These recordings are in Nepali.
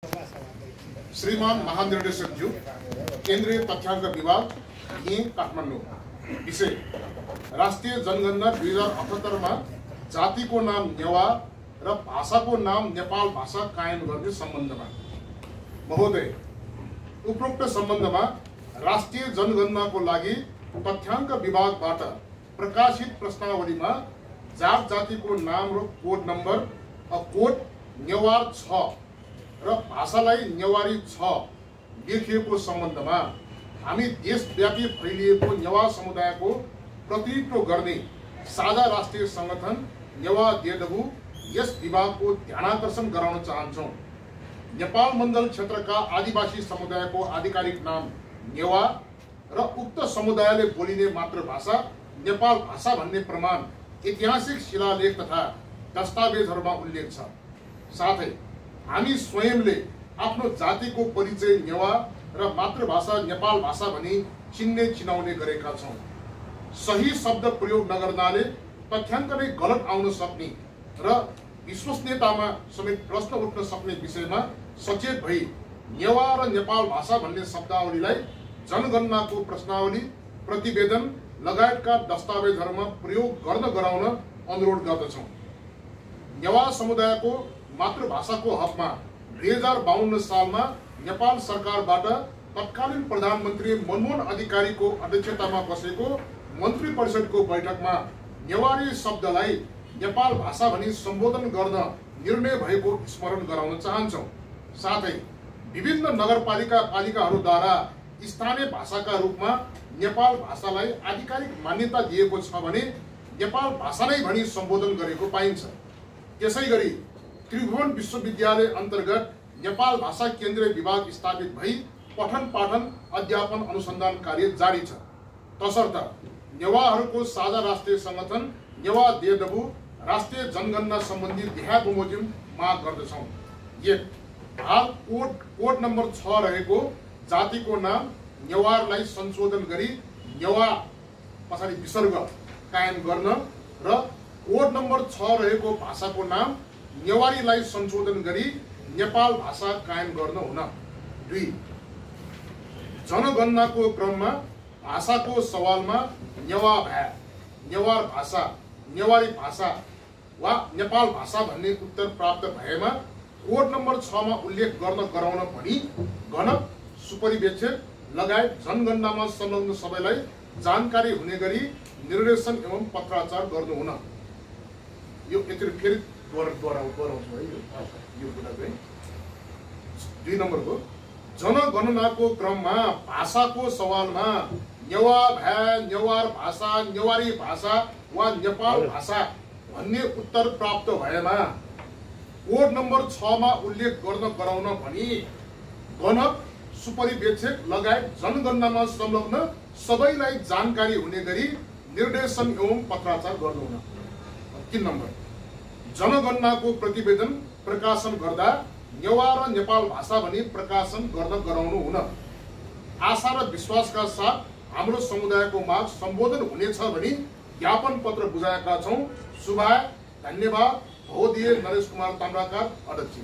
श्रीमान महानिर्देशक ज्यू, केन्द्रीय तथ्याङ्क विभाग यहीँ काठमाडौँ। विषय राष्ट्रिय जनगणना 2078 में जातिको नाम नेवार र भाषाको नाम नेपाल भाषा कायम गर्ने सम्बन्धमा। महोदय, उपरोक्त सम्बन्धमा राष्ट्रिय जनगणनाको लागि तथ्याङ्क विभागबाट प्रकाशित प्रश्नावलीमा जात जातिको नाम र कोड नम्बर कोड नेवार 6 र भाषालाई नेवारी 6 लेखिएको सम्बन्धमा हामी देशव्यापी फैलिएको नेवार समुदायको प्रतिनिधित्व गर्ने साझा राष्ट्रिय संगठन नेवा देदबु यस विभागको ध्यानाकर्षण गराउन चाहन्छौं। नेपाल मण्डल क्षेत्रका आदिवासी समुदायको आधिकारिक नाम नेवा र उक्त समुदायले बोलिने मातृभाषा नेपाल भाषा भन्ने प्रमाण ऐतिहासिक शिलालेख तथा दस्तावेजहरूमा उल्लेख छ। साथै हामी स्वयंले आफ्नो जातिको परिचय नेवा र मातृभाषा नेपाल भाषा भनी चिन्ने चिनाउने गरेका छौं। सही शब्द प्रयोग नगर्नाले तथ्याङ्क नै गलत आउन सक्ने र विश्वसनीयतामा समेत प्रश्न उठ्न सक्ने विषयमा सचेत भई नेवा र नेपाल भाषा भन्ने शब्दावलीलाई जनगणनाको प्रश्नावली, प्रतिवेदन लगायतका दस्तावेजहरूमा प्रयोग गर्न गराउन अनुरोध गर्दछौं। नेवा समुदायको मातृभाषाको हकमा 2052 सालमा नेपाल सरकारबाट तत्कालीन प्रधानमन्त्री मनमोहन अधिकारीको अध्यक्षतामा बसेको मन्त्री परिषदको बैठकमा नेवारी शब्दलाई नेपाल भाषा भनी सम्बोधन गर्न निर्णय भएको स्मरण गराउन चाहन्छौं। साथै विभिन्न नगरपालिकाहरूद्वारा स्थानीय भाषाका रूपमा नेपाल भाषालाई आधिकारिक मान्यता दिएको छ भने नेपाल भाषा नै भनी सम्बोधन गरेको पाइन्छ। त्यसैगरी त्रिभुवन विश्वविद्यालय अन्तर्गत नेपाल भाषा केन्द्रीय विभाग स्थापित भई पठन पाठन अध्यापन अनुसन्धान कार्य जारी छ। तसर्थ नेवाहरूको साझा राष्ट्रिय संगठन नेवा देदबु राष्ट्रिय जनगणना सम्बन्धी देहा बमोजिम माग गर्दछौं। हाल कोड नम्बर 6 रहेको जातिको नाम नेवारलाई संशोधन गरी नेवा पछाडि विसर्ग कायम गर्न र कोड नम्बर 6 रहेको भाषाको नाम नेवारीलाई संशोधन गरी नेपाल भाषा कायम गर्न हुन। 2 जनगणनाको क्रममा भाषाको सवालमा नेवार भाषा, नेवारी भाषा वा नेपाल भाषा भन्ने उत्तर प्राप्त भएमा कोड नम्बर 6 मा उल्लेख गर्न गराउन भनी गणक, सुपरिवेक्षक लगायत जनगणनामा संलग्न सबैलाई जानकारी हुने गरी निर्देशन एवं पत्राचार गर्नु हुन। यो एकचोटि फेरि दोहोऱ्याउँछु है यो कुरा चाहिँ। 2 नम्बरको जनगणनाको क्रममा भाषाको सवालमा नेवार भाषा, नेवारी भाषा वा नेपाल भाषा भन्ने उत्तर प्राप्त भएमा कोड नम्बर 6 मा उल्लेख गर्न गराउन भनी गणक, सुपरिवेक्षक लगायत जनगणनामा संलग्न सबैलाई जानकारी हुने गरी निर्देशन एवं पत्राचार गर्नु हुन। 3 नम्बर जनगणनाको प्रतिवेदन प्रकाशन गर्दा नेवा र नेपाल भाषा भनी प्रकाशन गर्न गराउनु हुन। आशा र विश्वासका साथ हाम्रो समुदायको माग सम्बोधन हुनेछ भनी ज्ञापन पत्र बुझाएका छौं। शुभाय, धन्यवाद। भौदिए नरेश कुमार ताम्राकार, अध्यक्ष।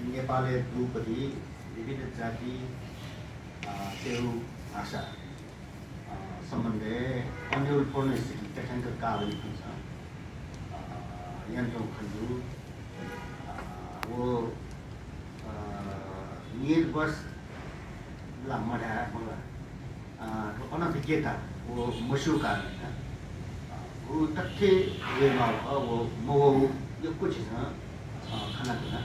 नेपाली द्रुपदी विविध जाति तेलु भाषा सम्बन्धे अन्योलपूर्ण स्थिति तथ्याङ्क काबलिक हुन्छ। यन्त्रौँ खण्डु वो निर्वश मढ़ा तो अनभिज्ञता वो मशहूर कारण था वो तथ्य ये वो मो ये कुछ खाना पीना